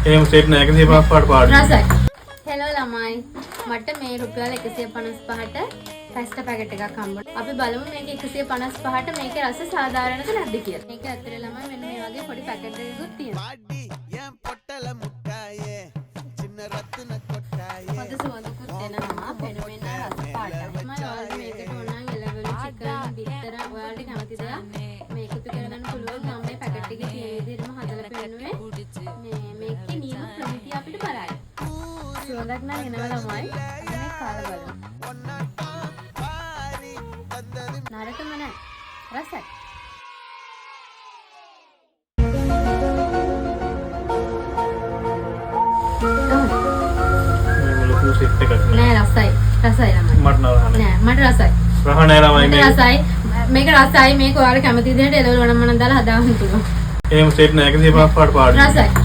එහෙම සෙට් නැහැ 155ට පාඩු. රසයි. හෙලෝ ළමයි. මට මේ රුපියල් 155ට පැස්ටා පැකට් එකක් හම්බුණා. අපි බලමු මේක 155ට මේකේ රස සාධාරණද නැද්ද කියලා. මේක ඇත්තට ළමයි මෙන්න මේ වගේ පොඩි පැකට් එකකුත් තියෙනවා. හොඳ සුවඳකුත් එනවා. පෙනුමෙන් රස පාටයි. මම ඔයාලට මේකට ඕන නම් එළවලු චිකන් බිත්තර ඔයාලට කැමති දේවල් මේ එකතු කරගන්න පුළුවන්. මම මේ පැකට් එකේ තියෙන විදිහටම හදලා පෙන්නුවේ. මේකේ නියම ප්‍රමිතිය අපිට බලන්න. සුවඳක් නම් එනවා ළමයි. මේ කාලා බලමු. නරකම නැහැ. රසයි. මේ ලොකු සෙට් එකක් නෑ රසයි. රසයි ළමයි. මට නරහන. නෑ මට රසයි. රහ නෑ ළමයි මේක රසයි. මේක රසයි. මේක ඔයාලා කැමති විදිහට එළවලු වණම් දාලා හදාගන්න පුළුවන්. එහෙම සෙට් නැහැ 155ට පාඩු. රසයි.